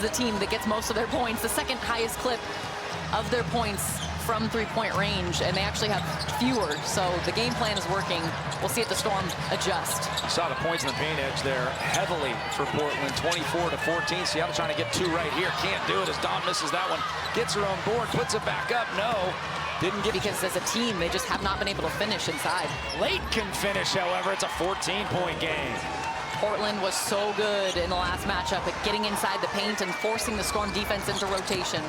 a team that gets most of their points, the second highest clip of their points from three-point range, and they actually have fewer, so the game plan is working. We'll see if the Storm adjust. Saw the points in the paint edge there heavily for Portland, 24-14. Seattle trying to get two right here, can't do it as Dawn misses that one. Gets her own board, puts it back up, no. Didn't get, because as a team, they just have not been able to finish inside. Late can finish, however, it's a 14-point game. Portland was so good in the last matchup at getting inside the paint and forcing the Storm defense into rotation.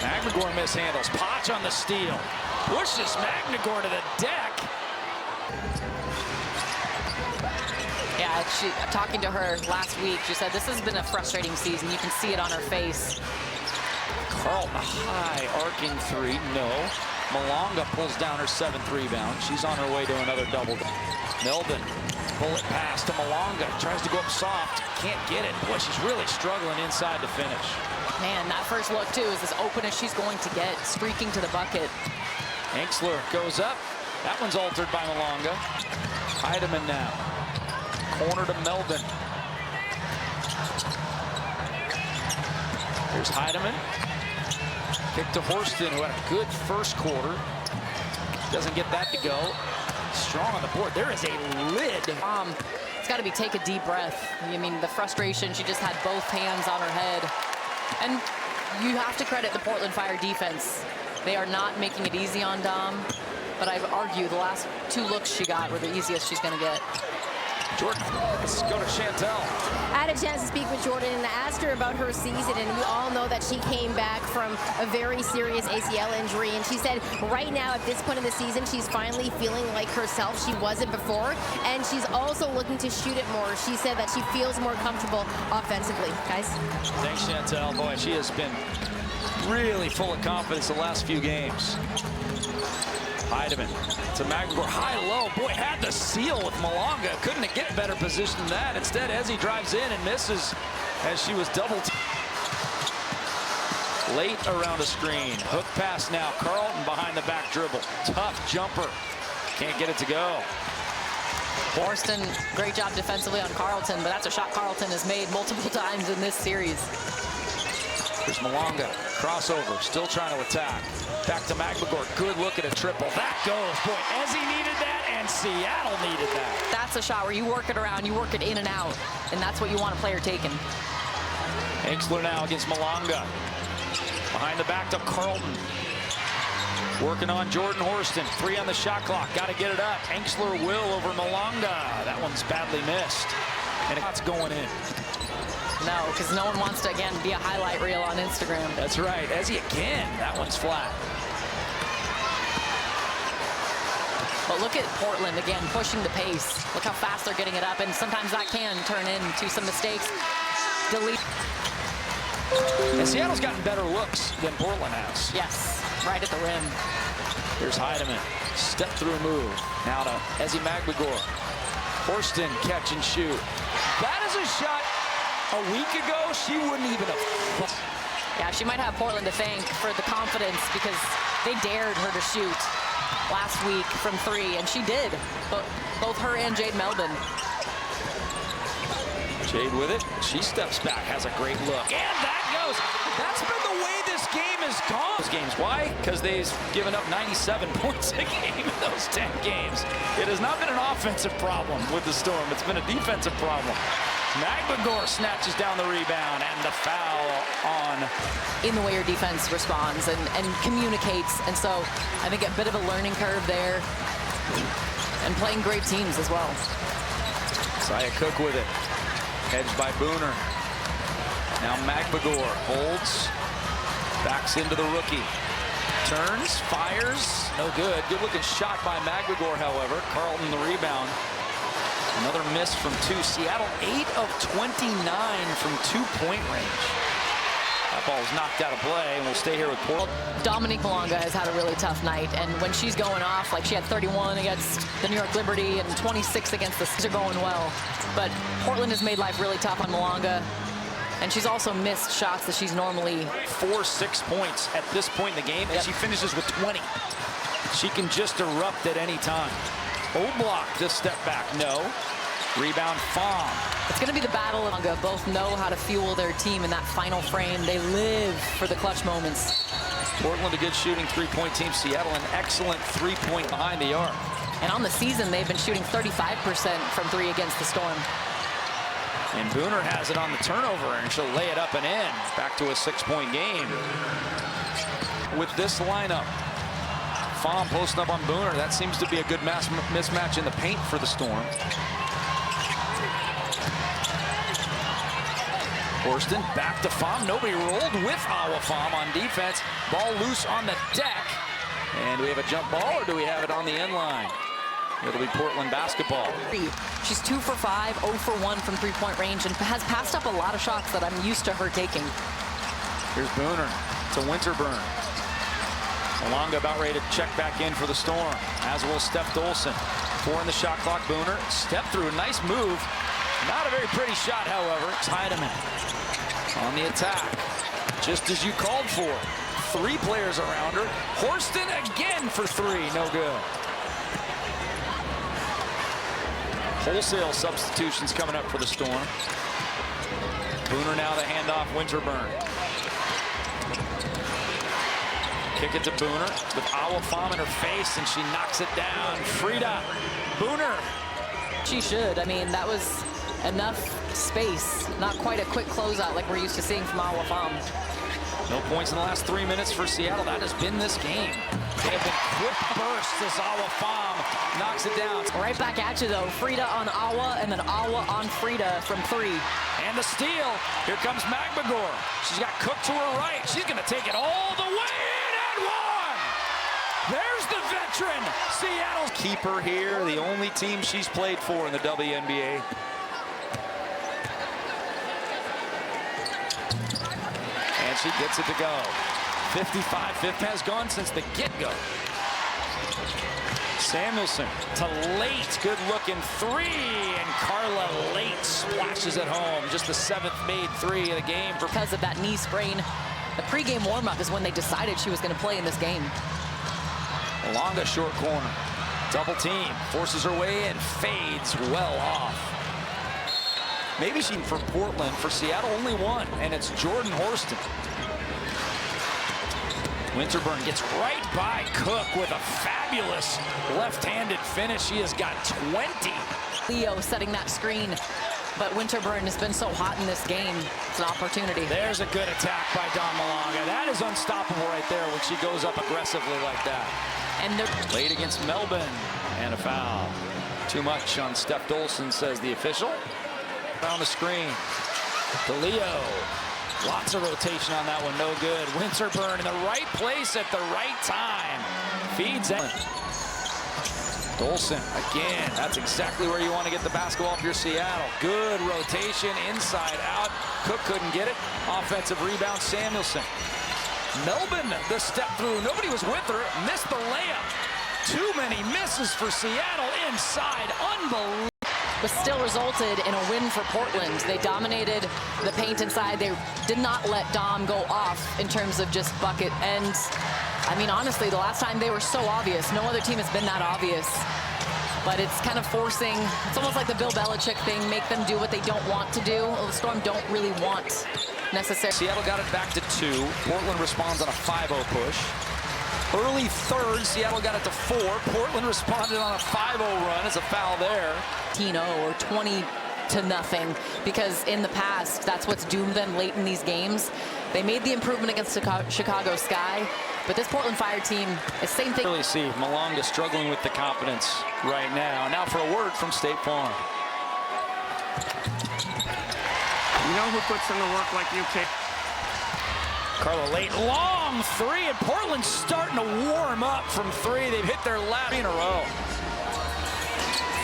Magnagor mishandles. Potch on the steal. Pushes Magnagor to the deck. Yeah, talking to her last week, she said this has been a frustrating season. You can see it on her face. Carlton, a high arcing three. No. Malonga pulls down her 7th rebound. She's on her way to another double. Melvin, bullet pass to Malonga. Tries to go up soft. Can't get it. Boy, she's really struggling inside to finish. Man, that first look, too, is as open as she's going to get, streaking to the bucket. Enksler goes up. That one's altered by Malonga. Heidemann now. Corner to Melvin. Here's Heidemann. Kick to Horston, who had a good first quarter. Doesn't get that to go. Strong on the board. There is a lid. It's got to be take a deep breath. I mean, the frustration, she just had both hands on her head. And you have to credit the Portland Fire defense. They are not making it easy on Dom, but I've argued the last 2 looks she got were the easiest she's going to get. Jordan, let's go to Chantel. I had a chance to speak with Jordan and ask her about her season, and we all know that she came back from a very serious ACL injury, and she said right now at this point in the season she's finally feeling like herself. She wasn't before, and she's also looking to shoot it more. She said that she feels more comfortable offensively. Guys? Thanks, Chantel. Boy, she has been really full of confidence the last few games. Heidemann to Magnagor, high-low. Boy, had the seal with Malonga. Couldn't get better position than that. Instead, Ezzy drives in and misses as she was doubled. Late around a screen. Hook pass now. Carlton behind the back dribble. Tough jumper. Can't get it to go. Horston, great job defensively on Carlton, but that's a shot Carlton has made multiple times in this series. Here's Malonga. Crossover. Still trying to attack. Back to Magnagor. Good look at a triple. That goes. Boy, Ezzy needed that, and Seattle needed that. That's a shot where you work it around, you work it in and out, and that's what you want a player taking. Enksler now against Malonga. Behind the back to Carlton. Working on Jordan Horston. 3 on the shot clock. Got to get it up. Enksler will over Malonga. That one's badly missed. And it's going in. No, because no one wants to, again, be a highlight reel on Instagram. That's right. Ezzy again. That one's flat. But look at Portland, again, pushing the pace. Look how fast they're getting it up, and sometimes that can turn into some mistakes. Delete. And Seattle's gotten better looks than Portland has. Yes, right at the rim. Here's Heidemann. Step through move. Now to Ezzy Magnagor. Horston catch and shoot. That is a shot. A week ago, she wouldn't even have. Yeah, she might have Portland to thank for the confidence because they dared her to shoot last week from 3, and she did. Both her and Jade Melvin. Jade with it. She steps back, has a great look. And that goes. That's been the way this game has gone. Those games. Why? Because they've given up 97 points a game in those 10 games. It has not been an offensive problem with the Storm. It's been a defensive problem. Magnagor snatches down the rebound, and the foul on. In the way your defense responds and communicates, and so I think a bit of a learning curve there, and playing great teams as well. Saya Cook with it, hedged by Booner. Now Magnagor holds, backs into the rookie, turns, fires, no good. Good looking shot by Magnagor, however. Carlton the rebound. Another miss from 2. Seattle 8 of 29 from 2-point range. That ball is knocked out of play, and we'll stay here with Portland. Dominique Malonga has had a really tough night, and when she's going off, like she had 31 against the New York Liberty and 26 against the Sixers, are going well. But Portland has made life really tough on Malonga, and she's also missed shots that she's normally. 4-6 points at this point in the game, and she finishes with 20. She can just erupt at any time. Oblak, this step back, no. Rebound, Fom. It's going to be the battle of Malanga. Both know how to fuel their team in that final frame. They live for the clutch moments. Portland, a good shooting three-point team. Seattle, an excellent three-point behind the arc. And on the season, they've been shooting 35% from three against the Storm. And Booner has it on the turnover, and she'll lay it up and in. Back to a 6-point game. With this lineup, Fom posting up on Booner. That seems to be a good mismatch in the paint for the Storm. Horston back to Fom. Nobody rolled with Fom on defense. Ball loose on the deck. And we have a jump ball, or do we have it on the end line? It'll be Portland basketball. She's 2 for 5, 0 for 1 from three-point range, and has passed up a lot of shots that I'm used to her taking. Here's Booner to Winterburn. Malanga about ready to check back in for the Storm, as will Steph Dolson. 4 in the shot clock. Booner step through, a nice move. Not a very pretty shot, however. Heidemann on the attack, just as you called for. 3 players around her. Horston again for 3, no good. Wholesale substitutions coming up for the Storm. Booner now the handoff, Winterburn. Kick it to Booner with Fom in her face, and she knocks it down. Frida, Booner. She should. I mean, that was enough space. Not quite a quick closeout like we're used to seeing from Fom. No points in the last 3 minutes for Seattle. That has been this game. They have been quick bursts as Fom knocks it down. Right back at you, though. Frida on and then on Frida from 3. And the steal. Here comes Magbagor. She's got Cook to her right. She's going to take it all the way in and 1. There's the veteran. Seattle's keeper here. The only team she's played for in the WNBA. And she gets it to go. 55. Fifth has gone since the get-go. Samuelson to Late. Good looking 3. And Carla Late splashes it home. Just the 7th made 3 of the game. Because of that knee sprain. The pregame warm-up is when they decided she was going to play in this game. Malanga short corner. Double team. Forces her way and fades well off. Maybe she for Portland. For Seattle, only 1, and it's Jordan Horston. Winterburn gets right by Cook with a fabulous left-handed finish. She has got 20. Leo setting that screen, but Winterburn has been so hot in this game. It's an opportunity. There's a good attack by Dawn Malanga. That is unstoppable right there when she goes up aggressively like that. And late against Melbourne, and a foul. Too much on Steph Dolson, says the official. Found the screen. DeLeo. Lots of rotation on that one, no good. Winterburn in the right place at the right time. Feeds in. Dolson again. That's exactly where you want to get the basketball if you're Seattle. Good rotation, inside out. Cook couldn't get it. Offensive rebound, Samuelson. Melbourne, the step through. Nobody was with her. Missed the layup. Too many misses for Seattle inside. Unbelievable. But still resulted in a win for Portland. They dominated the paint inside. They did not let Dom go off in terms of just bucket. And I mean, honestly, the last time they were so obvious. No other team has been that obvious. But it's kind of forcing, it's almost like the Bill Belichick thing, make them do what they don't want to do. The Storm don't really want necessarily. Seattle got it back to 2. Portland responds on a 5-0 push. Early third, Seattle got it to 4. Portland responded on a 5-0 run. It's a foul there. 18-0 or 20-0, because in the past, that's what's doomed them late in these games. They made the improvement against Chicago Sky, but this Portland Fire team is same thing. Really see Malanga struggling with the confidence right now. Now for a word from State Farm. You know who puts in the work like you, Kate? Carla Late, long 3, and Portland's starting to warm up from 3. They've hit their last in a row.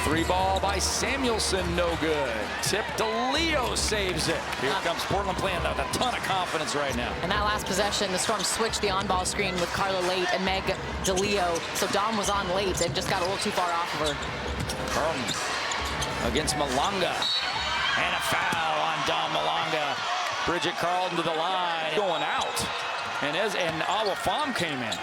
3 ball by Samuelson, no good. Tip DeLeo saves it. Here comes Portland playing with a ton of confidence right now. And that last possession, the Storm switched the on-ball screen with Carla Late and Meg DeLeo. So Dom was on late and just got a little too far off of her. Carlton against Malanga. And a foul on Dom Malanga. Bridget Carlton to the line, going out. And Fom came in.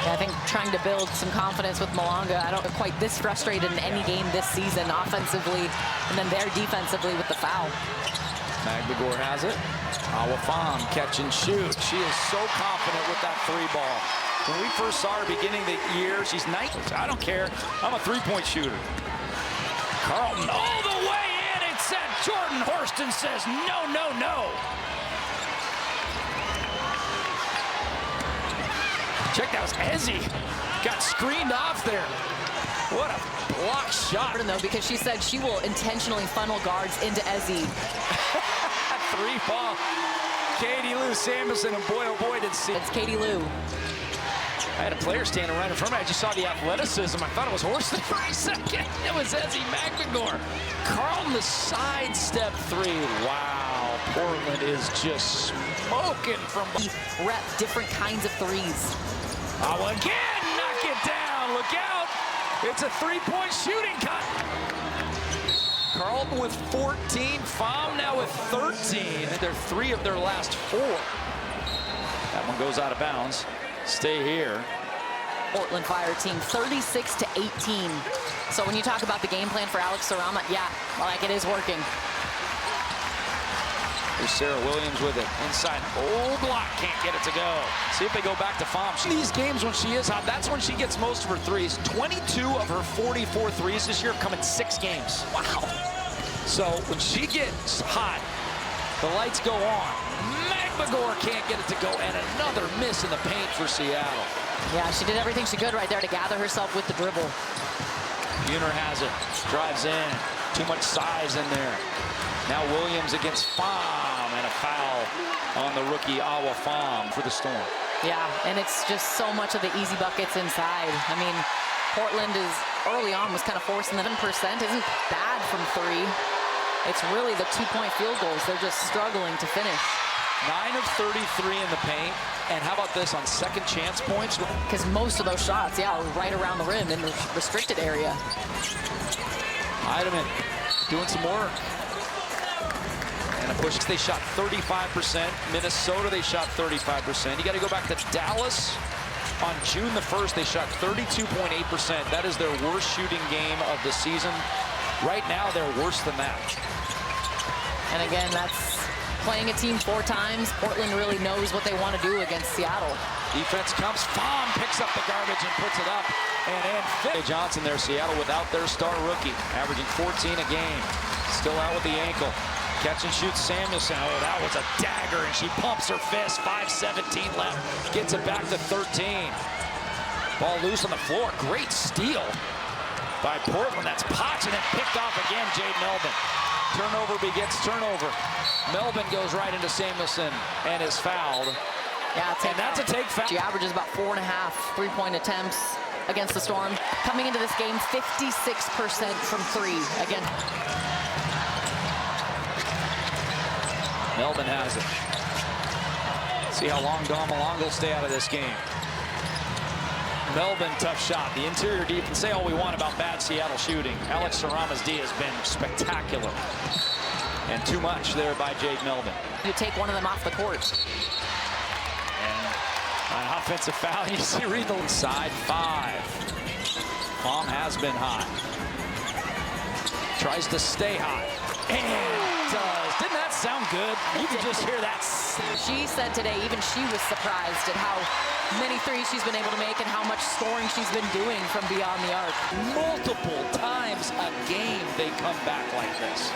Yeah, I think trying to build some confidence with Malanga. I don't get quite this frustrated in any game this season offensively, and then there defensively with the foul. Magbagor has it. Awafam catch and shoot. She is so confident with that three ball. When we first saw her beginning the year, she's nice. I don't care. I'm a three-point shooter. Carlton all the way in. It's set. Jordan Horston says no, no, no. Check that was Ezzy. Got screened off there. What a block shot. Though, because she said she will intentionally funnel guards into Ezzy. Three ball. Katie Lou Samuelson, and boy, oh boy, did see. It's Katie Lou. I had a player standing right in front of me. I just saw the athleticism. I thought it was Horston for a second. It was Ezzy Magbagor. Carlton, the sidestep three. Wow, Portland is just smoking from. Rep different kinds of threes. Oh, again, knock it down. Look out. It's a three-point shooting cut. Carlton with 14. FAM now with 13. They're 3 of their last 4. That one goes out of bounds. Stay here. Portland Fire team 36 to 18. So when you talk about the game plan for Alex Sarama, yeah, like it is working. There's Sarah Williams with it inside. Oh, block, can't get it to go. See if they go back to FAM. These games when she is hot, that's when she gets most of her threes. 22 of her 44 threes this year come in 6 games. Wow. So when she gets hot, the lights go on. Magbagor can't get it to go, and another miss in the paint for Seattle. Yeah, she did everything she could right there to gather herself with the dribble. Buhner has it, drives in. Too much size in there. Now Williams against FAM, and a foul on the rookie Awafam for the Storm. Yeah, and it's just so much of the easy buckets inside. I mean, Portland is early on was kind of forcing the 7%. Isn't bad from 3. It's really the 2-point field goals. They're just struggling to finish. 9 of 33 in the paint. And how about this on second chance points? Because most of those shots, yeah, are right around the rim in the restricted area. Heidemann doing some work. And a push. They shot 35%. Minnesota, they shot 35%. You got to go back to Dallas. On June the 1st, they shot 32.8%. That is their worst shooting game of the season. Right now, they're worse than that. And again, that's playing a team 4 times. Portland really knows what they want to do against Seattle. Defense comes. FAM picks up the garbage and puts it up. And Johnson there, Seattle without their star rookie, averaging 14 a game. Still out with the ankle. Catch and shoots Samuelson. Oh, that was a dagger, and she pumps her fist. 5:17 left. Gets it back to 13. Ball loose on the floor. Great steal by Portland. That's Potts, and then picked off again, Jade Melvin. Turnover begets turnover. Melvin goes right into Samuelson and is fouled. Yeah, and that's a take foul. She averages about 4.5 3-point attempts against the Storm. Coming into this game, 56% from 3. Again. Melvin has it. See how long Dawn Malanga will stay out of this game. Melvin, tough shot. The interior D, can say all we want about bad Seattle shooting. Alex Sarama's D has been spectacular. And too much there by Jade Melvin. You take one of them off the court. And an offensive foul. You see Reed the side 5. FAM has been hot. Tries to stay hot. And does. Didn't that sound good? You can just hear that. She said today even she was surprised at how many threes she's been able to make and how much scoring she's been doing from beyond the arc. Multiple times a game they come back like this.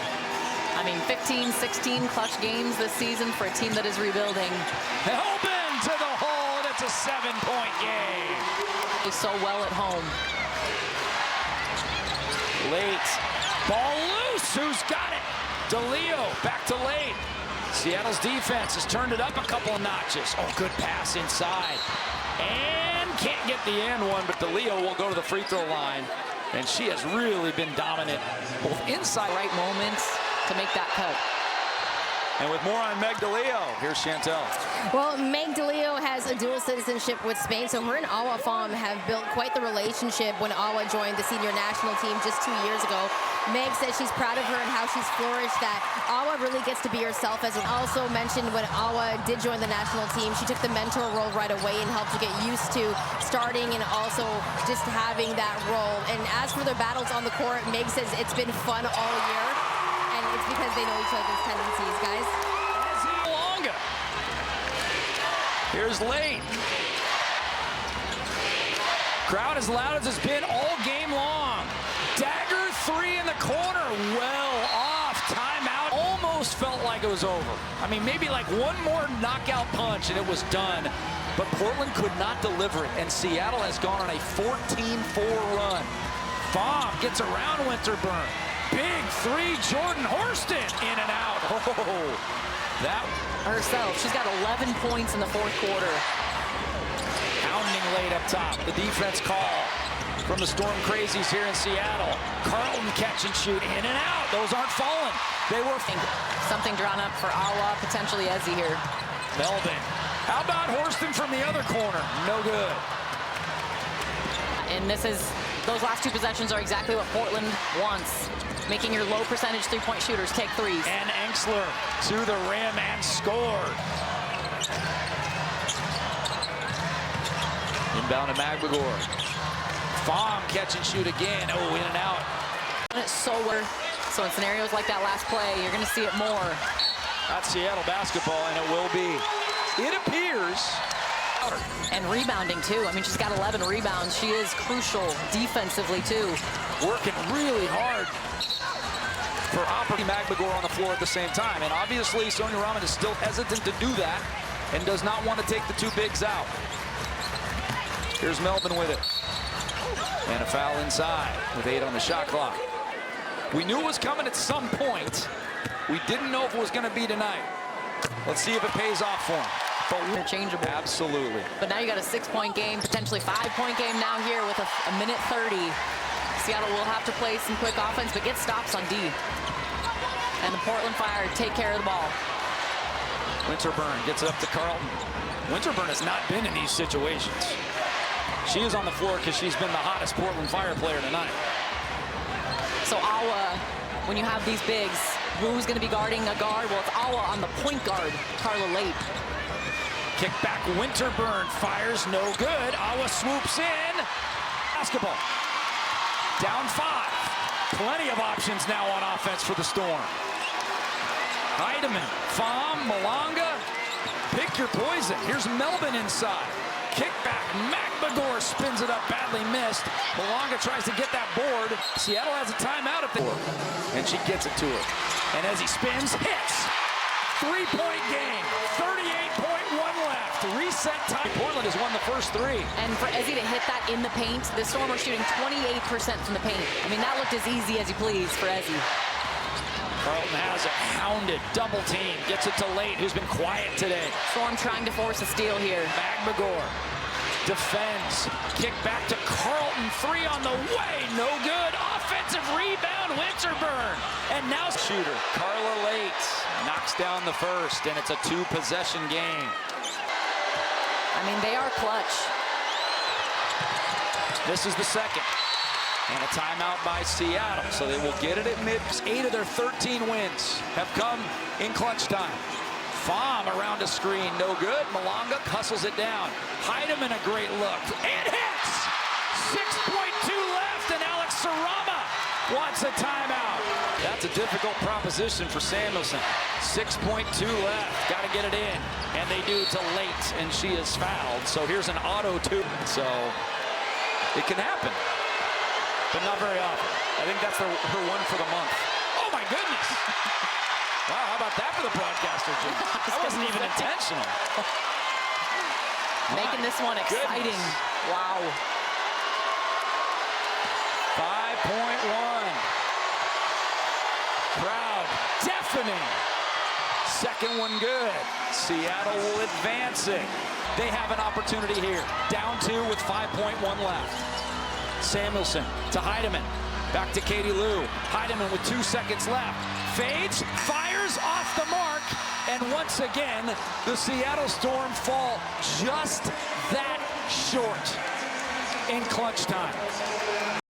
I mean, 15, 16 clutch games this season for a team that is rebuilding. Helbin to the hole, and it's a 7-point game. He's so well at home. Late. Ball loose. Who's got it? DeLeo back to late. Seattle's defense has turned it up a couple of notches. Oh, good pass inside. And can't get the end one, but DeLeo will go to the free throw line. And she has really been dominant both inside. Right moments to make that cut. And with more on Meg DeLeo, here's Chantel. Well, Meg DeLeo has a dual citizenship with Spain, so her and Awa Fam have built quite the relationship when Awa joined the senior national team just 2 years ago. Meg says she's proud of her and how she's flourished, that Awa really gets to be herself. As also mentioned, when Awa did join the national team, she took the mentor role right away and helped her get used to starting and also just having that role. And as for their battles on the court, Meg says it's been fun all year. And it's because they know each other's tendencies, guys. Here's late. Crowd as loud as it's been all game long. Dagger three in the corner. Well off. Timeout. Almost felt like it was over. I mean, maybe like one more knockout punch and it was done. But Portland could not deliver it. And Seattle has gone on a 14-4 run. Fam gets around Winterburn. Big three, Jordan Horston in and out. Oh, that herself. She's got 11 points in the fourth quarter. Pounding late up top. The defense call from the Storm Crazies here in Seattle. Carlton catch and shoot in and out. Those aren't falling. They were. Something drawn up for Awa, potentially Ezzy here. Melvin. How about Horston from the other corner? No good. And those last two possessions are exactly what Portland wants. Making your low percentage three-point shooters take threes. And Enxler to the rim and scored. Inbound to Magbagor. Fam catch and shoot again. Oh, in and out. It's so in scenarios like that last play, you're going to see it more. That's Seattle basketball, and it will be. It appears. And rebounding, too. I mean, she's got 11 rebounds. She is crucial defensively, too. Working really hard for operating Magbagor on the floor at the same time. And obviously, Sonia Rahman is still hesitant to do that and does not want to take the two bigs out. Here's Melvin with it. And a foul inside with 8 on the shot clock. We knew it was coming at some point. We didn't know if it was going to be tonight. Let's see if it pays off for him. But interchangeable. Absolutely. But now you got a 6-point game, potentially 5-point game now here with a minute 30. Seattle will have to play some quick offense, but get stops on D. And the Portland Fire take care of the ball. Winterburn gets it up to Carlton. Winterburn has not been in these situations. She is on the floor because she's been the hottest Portland Fire player tonight. So Awa, when you have these bigs, who's going to be guarding a guard? Well, it's Awa on the point guard, Carla Late. Kick back, Winterburn fires, no good. Awa swoops in. Basketball. Down 5. Plenty of options now on offense for the Storm. Heidemann, Fam, Malonga. Pick your poison. Here's Melvin inside. Kick back, Magbagor spins it up, badly missed. Malonga tries to get that board. Seattle has a timeout at the board. And she gets it to her. And as he spins, hits. 3-point game, 38.1 left. Reset time. Portland has won the first 3. And for Ezzy to hit that in the paint, the Storm are shooting 28% from the paint. I mean, that looked as easy as you please for Ezzy. Carlton has it, hounded, double team, gets it to Late, who's been quiet today. Storm trying to force a steal here. Magbagor defends, kick back to Carlton, 3 on the way, no good. Offensive rebound, Winterburn. And now shooter, Carla Late knocks down the first, and it's a 2-possession game. I mean, they are clutch. This is the second. And a timeout by Seattle, so they will get it at mid. 8 of their 13 wins have come in clutch time. Fam around a screen, no good. Malonga hustles it down. Heidemann a great look. It hits! 6.2 left, and Alex Sarama wants a timeout. That's a difficult proposition for Samuelson. 6.2 left, got to get it in. And they do to Late, and she is fouled. So here's an auto 2. So it can happen. But not very often. I think that's her one for the month. Oh, my goodness. Wow, how about that for the broadcaster, Jim? That wasn't even intentional. Making this one exciting. Goodness. Wow. 5.1. Crowd deafening. Second one good. Seattle will advance it. They have an opportunity here. Down 2 with 5.1 left. Samuelson to Heidemann. Back to Katie Lou. Heidemann with 2 seconds left. Fades, fires off the mark. And once again, the Seattle Storm fall just that short in clutch time.